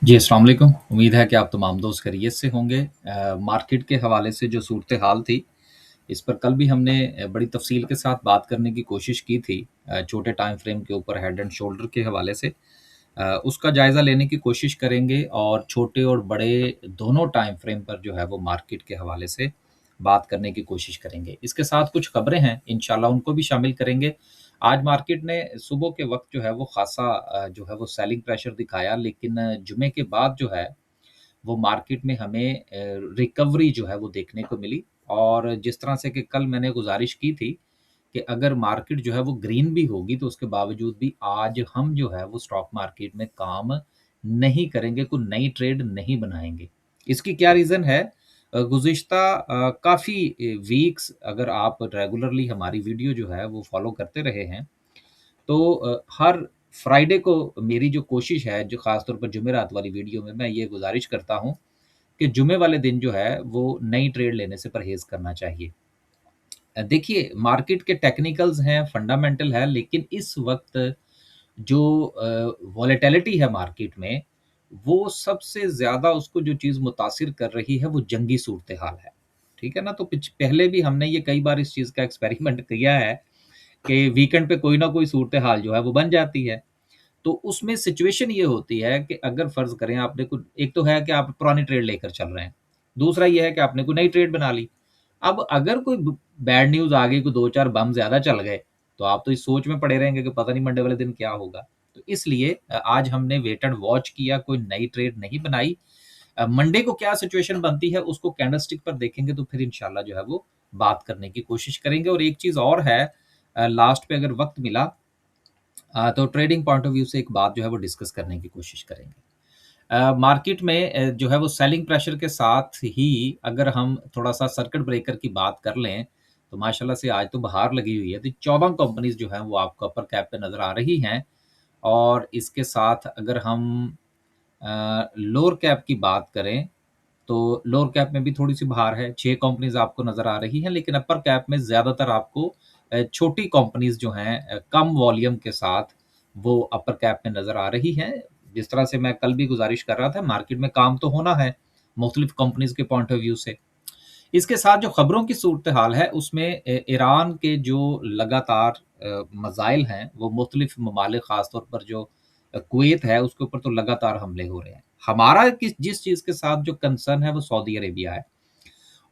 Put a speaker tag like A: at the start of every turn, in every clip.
A: जी, अस्सलाम वालेकुम। उम्मीद है कि आप तमाम दोस्त खैरियत से होंगे। मार्केट के हवाले से जो सूरत-ए-हाल थी, इस पर कल भी हमने बड़ी तफ़सील के साथ बात करने की कोशिश की थी। छोटे टाइम फ्रेम के ऊपर हेड एंड शोल्डर के हवाले से। उसका जायज़ा लेने की कोशिश करेंगे और छोटे और बड़े दोनों टाइम फ्रेम पर जो है वो मार्केट के हवाले से बात करने की कोशिश करेंगे। इसके साथ कुछ खबरें हैं, इंशाल्लाह उनको भी शामिल करेंगे। आज मार्केट ने सुबह के वक़्त जो है वो ख़ासा जो है वो सेलिंग प्रेशर दिखाया, लेकिन जुमे के बाद जो है वो मार्केट में हमें रिकवरी जो है वो देखने को मिली। और जिस तरह से कि कल मैंने गुज़ारिश की थी कि अगर मार्केट जो है वो ग्रीन भी होगी तो उसके बावजूद भी आज हम जो है वो स्टॉक मार्केट में काम नहीं करेंगे, कोई नई ट्रेड नहीं बनाएँगे। इसकी क्या रीज़न है? गुज़िश्ता काफ़ी वीक्स अगर आप रेगुलरली हमारी वीडियो जो है वो फ़ॉलो करते रहे हैं, तो हर फ्राइडे को मेरी जो कोशिश है, जो ख़ास तौर पर जुमेरात वाली वीडियो में मैं ये गुज़ारिश करता हूँ कि जुमे वाले दिन जो है वो नई ट्रेड लेने से परहेज़ करना चाहिए। देखिए, मार्केट के टेक्निकल्स हैं, फंडामेंटल है, लेकिन इस वक़्त जो वॉलेटिलिटी है मार्केट में, वो सबसे ज़्यादा उसको जो चीज़ मुतासिर कर रही है, वो जंगी सूरत-ए-हाल है। ठीक है ना? तो पहले भी हमने ये कई बार इस चीज़ का एक्सपेरिमेंट किया है कि वीकेंड पे कोई ना कोई सूरत-ए-हाल जो है वो बन जाती है। तो उसमें सिचुएशन ये होती है कि अगर फ़र्ज़ करें आपने कुछ, एक तो है कि आप पुरानी ट्रेड लेकर चल रहे हैं, दूसरा ये है कि आपने कोई नई ट्रेड बना ली। अब अगर कोई ब बैड न्यूज़ आ गई, कोई 2-4 बम ज़्यादा चल गए, तो आप तो इस सोच में पड़े रहेंगे कि पता नहीं मंडे वाले दिन क्या होगा। तो इसलिए आज हमने वेट एंड वॉच किया, कोई नई ट्रेड नहीं बनाई। मंडे को क्या सिचुएशन बनती है उसको कैंडलस्टिक पर देखेंगे तो फिर इंशाल्लाह जो है वो बात करने की कोशिश करेंगे। और एक चीज़ और है, लास्ट पे अगर वक़्त मिला तो ट्रेडिंग पॉइंट ऑफ व्यू से एक बात जो है वो डिस्कस करने की कोशिश करेंगे। मार्केट में जो है वो सेलिंग प्रेशर के साथ ही अगर हम थोड़ा-सा सर्किट ब्रेकर की बात कर लें, तो माशाल्लाह से आज तो बहार लगी हुई है। तो 14 कंपनीज़ जो हैं वो आपको अपर कैप पे नज़र आ रही हैं। और इसके साथ अगर हम लोअर कैप की बात करें, तो लोअर कैप में भी थोड़ी-सी बहार है, 6 कंपनीज़ आपको नज़र आ रही हैं, लेकिन अपर कैप में ज़्यादातर आपको छोटी कंपनीज़ जो हैं कम वॉल्यूम के साथ वो अपर कैप में नज़र आ रही हैं। जिस तरह से मैं कल भी गुज़ारिश कर रहा था, मार्केट में काम तो होना है, मुख्तलिफ कंपनीज़ के पॉइंट ऑफ व्यू से। इसके साथ जो खबरों की सूरत-ए-हाल है, उसमें ईरान के जो लगातार मज़ाइल हैं, वो मुख्तलिफ ममालिक ख़ास तौर पर जो कुवैत है, उसके ऊपर तो लगातार हमले हो रहे हैं। हमारा जिस चीज़ के साथ जो कंसर्न है, वो सऊदी अरेबिया है।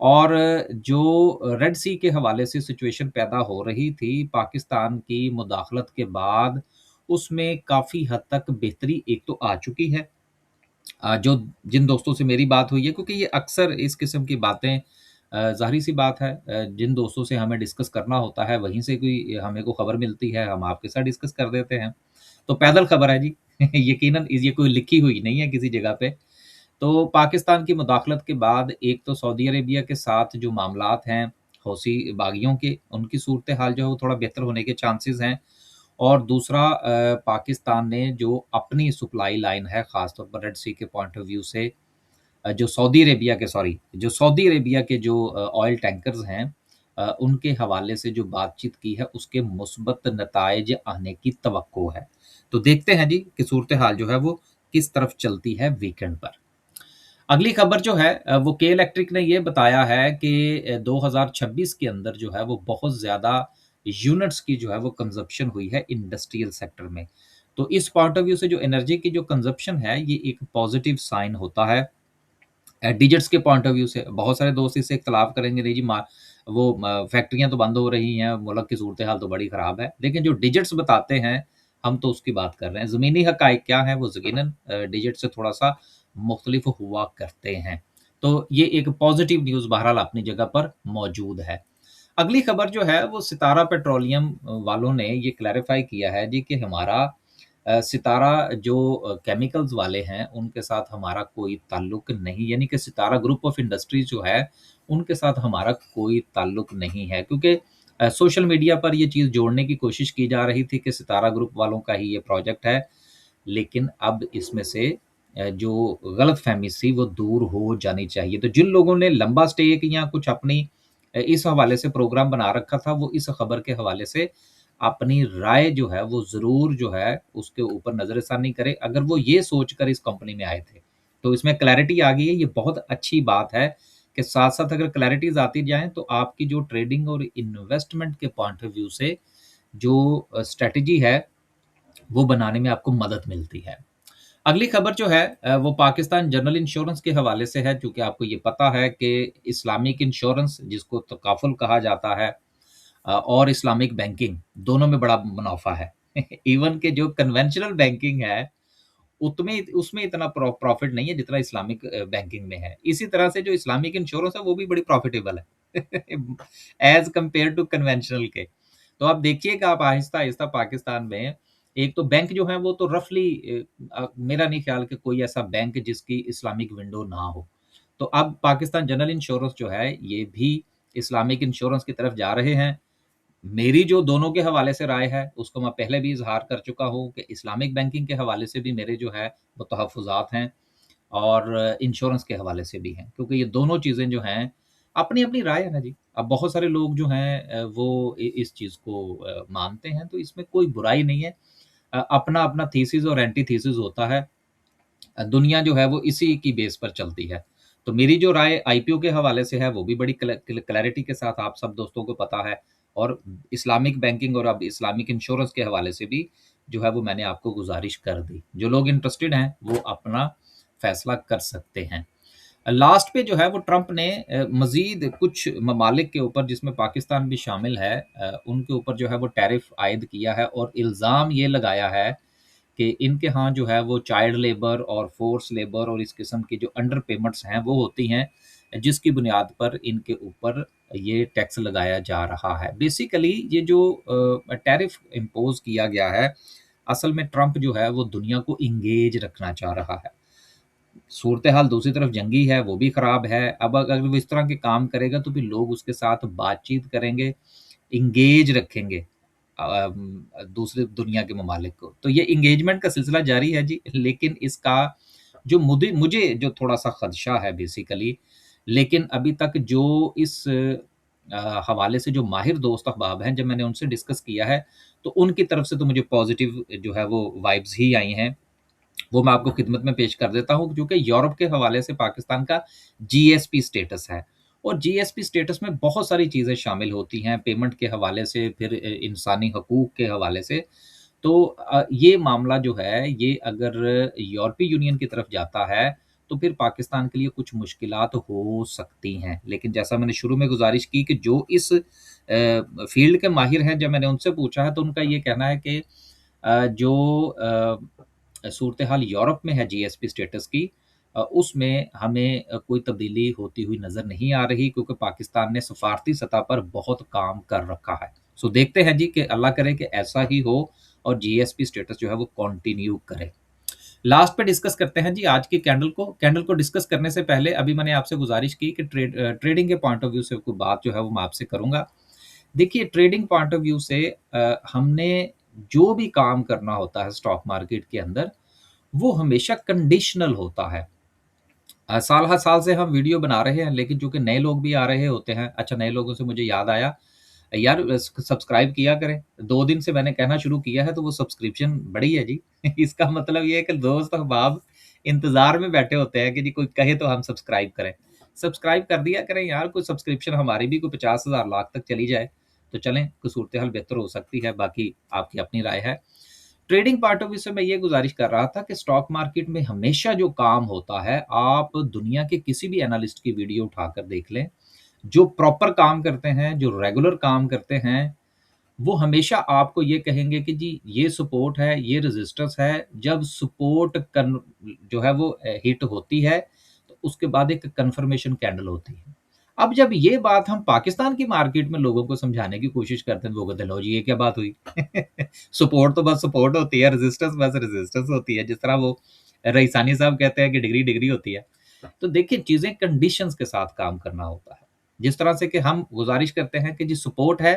A: और जो रेड सी के हवाले से सिचुएशन पैदा हो रही थी, पाकिस्तान की मुदाखलत के बाद, उसमें काफ़ी हद तक बेहतरी एक तो आ चुकी है। जो जिन दोस्तों से मेरी बात हुई है, क्योंकि ये अक्सर इस किस्म की बातें ज़ाहिर-सी बात है, जिन दोस्तों से हमें डिस्कस करना होता है, वहीं से कोई हमें को खबर मिलती है, हम आपके साथ डिस्कस कर देते हैं। तो पैदल खबर है जी। यकीनन ये कोई लिखी हुई नहीं है किसी जगह पे। तो पाकिस्तान की मुदाखलत के बाद एक तो सऊदी अरेबिया के साथ जो मामलात हैं, हौसी बागियों के, उनकी सूरत-ए-हाल जो है वो थोड़ा बेहतर होने के चांसेज़ हैं। और दूसरा, पाकिस्तान ने जो अपनी सप्लाई लाइन है, ख़ास तौर पर रेड सी के पॉइंट ऑफ व्यू से, जो सऊदी अरेबिया के जो ऑयल टैंकर्स हैं, उनके हवाले से जो बातचीत की है, उसके मुस्बत नताइज आने की तवक्को है। तो देखते हैं जी कि सूरत-ए-हाल जो है वो किस तरफ चलती है वीकेंड पर। अगली खबर जो है, वो के इलेक्ट्रिक ने ये बताया है कि 2026 के अंदर जो है वो बहुत ज़्यादा यूनिट्स की जो है वो कंज़प्शन हुई है इंडस्ट्रियल सेक्टर में। तो इस पॉइंट ऑफ व्यू से जो एनर्जी की जो कंज़प्शन है, ये एक पॉज़िटिव साइन होता है। डिजिट्स के पॉइंट ऑफ व्यू से बहुत सारे दोस्त इससे इख्तिलाफ़ करेंगे, नहीं जी वो फैक्ट्रियाँ तो बंद हो रही हैं, मुल्क की सूरत-ए-हाल तो बड़ी ख़राब है। लेकिन जो डिजिट्स बताते हैं, हम तो उसकी बात कर रहे हैं। ज़मीनी हक़ाइक़ क्या हैं, वो यकीनन डिजिट से थोड़ा-सा मुख्तलिफ हुआ करते हैं। तो ये एक पॉज़िटिव न्यूज़ बहरहाल अपनी जगह पर मौजूद है। अगली खबर जो है, वो सितारा पेट्रोलियम वालों ने ये क्लैरिफ़ाई किया है जी कि हमारा सितारा जो केमिकल्स वाले हैं, उनके साथ हमारा कोई ताल्लुक नहीं, यानी कि सितारा ग्रुप ऑफ इंडस्ट्रीज़ जो है, उनके साथ हमारा कोई ताल्लुक नहीं है। क्योंकि सोशल मीडिया पर ये चीज़ जोड़ने की कोशिश की जा रही थी कि सितारा ग्रुप वालों का ही ये प्रोजेक्ट है, लेकिन अब इसमें से जो गलतफ़हमी थी, वो दूर हो जानी चाहिए। तो जिन लोगों ने लंबा स्टेक या कुछ अपनी इस हवाले से प्रोग्राम बना रखा था, वो इस खबर के हवाले से अपनी राय जो है वो ज़रूर जो है उसके ऊपर नज़रसानी करें। अगर वो ये सोच कर इस कंपनी में आए थे तो इसमें क्लैरिटी आ गई है, ये बहुत अच्छी बात है कि साथ-साथ अगर क्लैरिटीज़ आती जाएँ तो आपकी जो ट्रेडिंग और इन्वेस्टमेंट के पॉइंट ऑफ व्यू से जो स्ट्रैटेजी है, वो बनाने में आपको मदद मिलती है। अगली खबर जो है वो पाकिस्तान जनरल इंश्योरेंस के हवाले से है, चूँकि आपको ये पता है कि इस्लामिक इंश्योरेंस जिसको तकाफ़ुल कहा जाता है और इस्लामिक बैंकिंग दोनों में बड़ा मुनाफ़ा है। इवन कि जो कन्वेंशनल बैंकिंग है उतमें उसमें इतना प्रॉफ़िट नहीं है जितना इस्लामिक बैंकिंग में है। इसी तरह से जो इस्लामिक इंश्योरेंस है वो भी बड़ी प्रॉफ़िटेबल है एज़ कंपेयर टू कन्वेंशनल के। तो आप देखिएगा आप आहिस्ता-आहिस्ता पाकिस्तान में एक तो बैंक जो है वो तो रफ़ली मेरा नहीं ख़्याल कि कोई ऐसा बैंक जिसकी इस्लामिक विंडो ना हो। तो अब पाकिस्तान जनरल इंश्योरेंस जो है ये भी इस्लामिक इंश्योरेंस की तरफ जा रहे हैं। मेरी जो दोनों के हवाले से राय है, उसको मैं पहले भी इज़हार कर चुका हूँ कि इस्लामिक बैंकिंग के हवाले से भी मेरे जो है वो तहफ़्फ़ुज़ात हैं और इंश्योरेंस के हवाले से भी हैं। क्योंकि ये दोनों चीज़ें जो हैं, अपनी-अपनी राय है ना जी। अब बहुत सारे लोग जो हैं वो इस चीज़ को मानते हैं, तो इसमें कोई बुराई नहीं है। अपना-अपना थीसिस और एंटीथीसिस होता है। दुनिया जो है वो इसी की बेस पर चलती है। तो मेरी जो राय आईपीओ के हवाले से है वो भी बड़ी क्लैरिटी के साथ आप सब दोस्तों को पता है और इस्लामिक बैंकिंग और अब इस्लामिक इंश्योरेंस के हवाले से भी जो है वो मैंने आपको गुज़ारिश कर दी। जो लोग इंटरेस्टेड हैं वो अपना फैसला कर सकते हैं। लास्ट पे जो है वो ट्रंप ने मज़ीद कुछ ममालिक के ऊपर जिसमें पाकिस्तान भी शामिल है उनके ऊपर जो है वो टैरिफ आयद किया है और इल्ज़ाम ये लगाया है कि इनके यहाँ जो है वो चाइल्ड लेबर और फ़ोर्स लेबर और इस किस्म की जो अंडर पेमेंट्स हैं वो होती हैं, जिसकी बुनियाद पर इनके ऊपर ये टैक्स लगाया जा रहा है। बेसिकली ये जो टैरिफ इम्पोज़ किया गया है, असल में ट्रंप जो है वो दुनिया को एंगेज रखना चाह रहा है। सूरत-ए-हाल दूसरी तरफ जंगी है, वो भी ख़राब है। अब अगर वो इस तरह के काम करेगा तो फिर लोग उसके साथ बातचीत करेंगे, एंगेज रखेंगे दूसरी दुनिया के ममालिक को। तो ये एंगेजमेंट का सिलसिला जारी है जी, लेकिन इसका जो मुझे जो थोड़ा-सा खदशा है बेसिकली, लेकिन अभी तक जो इस हवाले से जो माहिर दोस्त अहबाब हैं, जब मैंने उनसे डिस्कस किया है, तो उनकी तरफ से तो मुझे पॉज़िटिव जो है वो वाइब्स ही आई हैं। वो मैं आपको खिदमत में पेश कर देता हूँ क्योंकि यूरोप के हवाले से पाकिस्तान का जीएसपी स्टेटस है और जीएसपी स्टेटस में बहुत सारी चीज़ें शामिल होती हैं, पेमेंट के हवाले से, फिर इंसानी हकूक़ के हवाले से। तो ये मामला जो है, ये अगर यूरोपीय यूनियन की तरफ जाता है, तो फिर पाकिस्तान के लिए कुछ मुश्किलात हो सकती हैं। लेकिन जैसा मैंने शुरू में गुज़ारिश की कि जो इस फ़ील्ड के माहिर हैं, जब मैंने उनसे पूछा है, तो उनका ये कहना है कि जो सूरत-ए-हाल यूरोप में है जीएसपी स्टेटस की उसमें हमें कोई तब्दीली होती हुई नज़र नहीं आ रही क्योंकि पाकिस्तान ने सफ़ारती सतह पर बहुत काम कर रखा है। सो देखते हैं जी कि अल्लाह करे कि ऐसा ही हो और जीएसपी स्टेटस जो है वो कंटिन्यू करे। लास्ट पे डिस्कस करते हैं जी आज की कैंडल को डिस्कस करने से पहले अभी मैंने आपसे गुज़ारिश की कि ट्रेडिंग के पॉइंट ऑफ व्यू से कोई बात जो है वो मैं आपसे करूँगा। देखिए ट्रेडिंग पॉइंट ऑफ व्यू से हमने जो भी काम करना होता है स्टॉक मार्केट के अंदर, वो हमेशा कंडीशनल होता है। साल हर साल से हम वीडियो बना रहे हैं, लेकिन चूँकि नए लोग भी आ रहे होते हैं, अच्छा नए लोगों से मुझे याद आया, यार सब्सक्राइब किया करें। 2 दिन से मैंने कहना शुरू किया है, तो वो सब्सक्रिप्शन बढ़ी है जी। इसका मतलब ये है कि दोस्त अहबाब इंतज़ार में बैठे होते हैं कि जी कोई कहे तो हम सब्सक्राइब करें। सब्सक्राइब कर दिया करें यार, कोई सब्सक्रिप्शन हमारी भी कोई 50,000 लाख तक चली जाए, तो चलें, कोई सूरत-ए-हाल बेहतर हो सकती है, बाकी आपकी अपनी राय है। ट्रेडिंग पॉइंट ऑफ व्यू से मैं ये गुज़ारिश कर रहा था कि स्टॉक मार्केट में हमेशा जो काम होता है, आप दुनिया के किसी भी एनालिस्ट की वीडियो उठाकर देख लें, जो प्रॉपर काम करते हैं, जो रेगुलर काम करते हैं, वो हमेशा आपको ये कहेंगे कि जी ये सपोर्ट है, ये रेजिस्टेंस है, जब सपोर्ट जो है वो हिट होती है, तो उसके बाद एक कन्फर्मेशन कैंडल होती है। अब जब ये बात हम पाकिस्तान की मार्केट में लोगों को समझाने की कोशिश करते हैं, तो वो कहते हैं लो जी ये क्या बात हुई? सपोर्ट तो बस सपोर्ट होती है, रेजिस्टेंस बस रेजिस्टेंस होती है, जिस तरह वो रईसानी साहब कहते हैं कि डिग्री डिग्री होती है। तो देखिए चीज़ें कंडीशंस के साथ काम करना होता है। जिस तरह से कि हम गुज़ारिश करते हैं कि जी सपोर्ट है,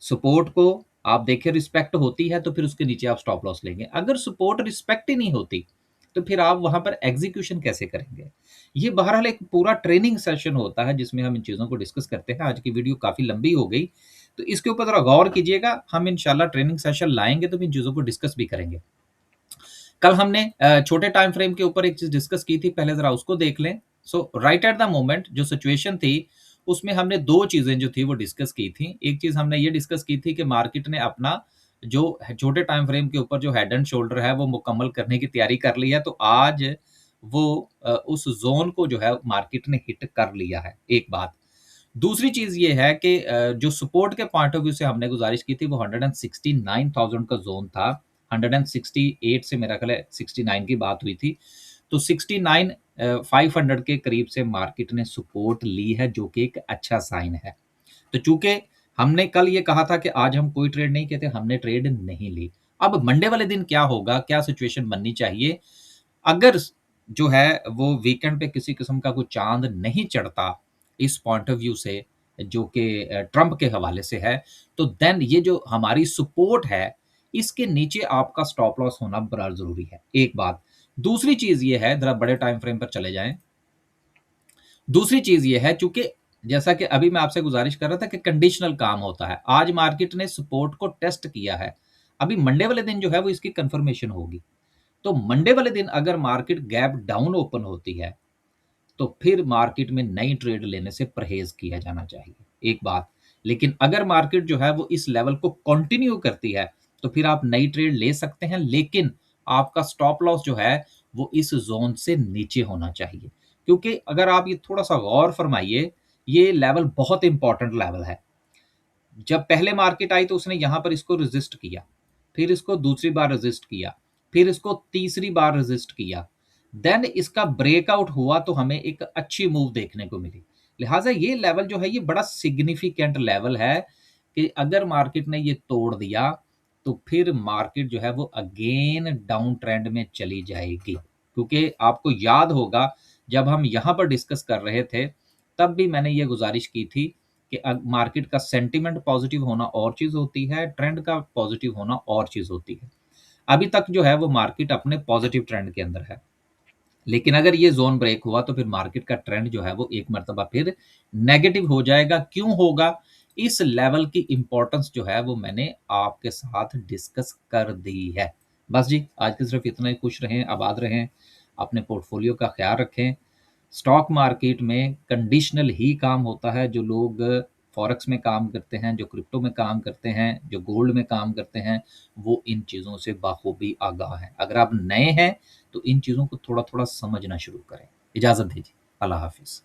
A: सपोर्ट को आप देखिए रिस्पेक्ट होती है तो फिर उसके नीचे आप स्टॉप लॉस लेंगे। अगर सपोर्ट रिस्पेक्ट ही नहीं होती, तो फिर आप वहाँ पर एग्ज़ीक्यूशन कैसे करेंगे? ये बहरहाल एक पूरा ट्रेनिंग सेशन होता है जिसमें हम इन चीज़ों को डिस्कस करते हैं। आज की वीडियो काफ़ी लंबी हो गई, तो इसके ऊपर ज़रा गौर कीजिएगा। हम इंशाल्लाह ट्रेनिंग सेशन लाएँगे तो इन चीज़ों को डिस्कस भी करेंगे। कल हमने छोटे टाइम फ्रेम के ऊपर एक चीज़ डिस्कस की थी, पहले ज़रा उसको देख लें। सो राइट एट द मोमेंट जो सिचुएशन थी, उसमें हमने 2 चीज़ें जो थी वो डिस्कस की थी। एक चीज़ हमने ये डिस्कस की थी कि मार्केट ने अपना जो छोटे टाइम फ्रेम के ऊपर जो हेड एंड शोल्डर है, वो मुकम्मल करने की तैयारी कर ली है। तो आज वो उस ज़ोन को जो है मार्केट ने हिट कर लिया है, एक बात। दूसरी चीज़ ये है कि जो सपोर्ट के पॉइंट ऑफ व्यू से हमने गुज़ारिश की थी वो 169,000 का ज़ोन था। 168 से मेरा ख़्याल है 69 की बात हुई थी। तो 69 500 के करीब से मार्केट ने सपोर्ट ली है, जो कि एक अच्छा साइन है। तो चूँकि हमने कल ये कहा था कि आज हम कोई ट्रेड नहीं कहते, हमने ट्रेड नहीं ली। अब मंडे वाले दिन क्या होगा, क्या सिचुएशन बननी चाहिए? अगर जो है वो वीकेंड पे किसी किस्म का कोई चाँद नहीं चढ़ता इस पॉइंट ऑफ व्यू से जो कि ट्रंप के हवाले से है, तो देन ये जो हमारी सपोर्ट है, इसके नीचे आपका स्टॉप लॉस होना बड़ा ज़रूरी है, एक बात। दूसरी चीज़ ये है, ज़रा बड़े टाइम फ्रेम पर चले जाएँ। दूसरी चीज़ ये है, चूँकि जैसा कि अभी मैं आपसे गुज़ारिश कर रहा था कि कंडीशनल काम होता है। आज मार्केट ने सपोर्ट को टेस्ट किया है। अभी मंडे वाले दिन जो है वो इसकी कन्फर्मेशन होगी। तो मंडे वाले दिन अगर मार्केट गैप डाउन ओपन होती है, तो फिर मार्केट में नई ट्रेड लेने से परहेज़ किया जाना चाहिए, एक बात। लेकिन अगर मार्केट जो है वो इस लेवल को कंटिन्यू करती है, तो फिर आप नई ट्रेड ले सकते हैं, लेकिन आपका स्टॉप लॉस जो है, वो इस ज़ोन से नीचे होना चाहिए। क्योंकि अगर आप ये थोड़ा-सा गौर फरमाइए, ये लेवल बहुत इम्पोर्टेंट लेवल है। जब पहले मार्केट आई तो उसने यहाँ पर इसको रेज़िस्ट किया, फिर इसको दूसरी बार रेज़िस्ट किया, फिर इसको तीसरी बार रेज़िस्ट किया, देन इसका ब्रेकआउट हुआ तो हमें एक अच्छी मूव देखने को मिली। लिहाज़ा ये लेवल जो है ये बड़ा सिग्निफिकेंट लेवल है कि अगर मार्केट ने ये तोड़ दिया, तो फिर मार्केट जो है वो अगेन डाउन ट्रेंड में चली जाएगी। क्योंकि आपको याद होगा जब हम यहाँ पर डिस्कस कर रहे थे, तब भी मैंने ये गुज़ारिश की थी कि मार्केट का सेंटिमेंट पॉजिटिव होना और चीज़ होती है, ट्रेंड का पॉजिटिव होना और चीज़ होती है। अभी तक जो है वो मार्केट अपने पॉजिटिव ट्रेंड के अंदर है। लेकिन अगर ये ज़ोन ब्रेक हुआ तो फिर मार्केट का ट्रेंड जो है वो एक मर्तबा फिर नेगेटिव हो जाएगा। क्यों होगा? इस लेवल की इम्पोर्टेंस जो है वो मैंने आपके साथ डिस्कस कर दी है। बस जी, आज की सिर्फ़ इतना ही। खुश रहें, आबाद रहें, अपने पोर्टफ़ोलियो का ख़्याल रखें। स्टॉक मार्केट में कंडीशनल ही काम होता है। जो लोग फॉरेक्स में काम करते हैं, जो क्रिप्टो में काम करते हैं, जो गोल्ड में काम करते हैं, वो इन चीज़ों से बाखूबी आगाह हैं। अगर आप नए हैं, तो इन चीज़ों को थोड़ा-थोड़ा समझना शुरू करें। इजाज़त दीजिए। अल्लाह हाफ़िज़।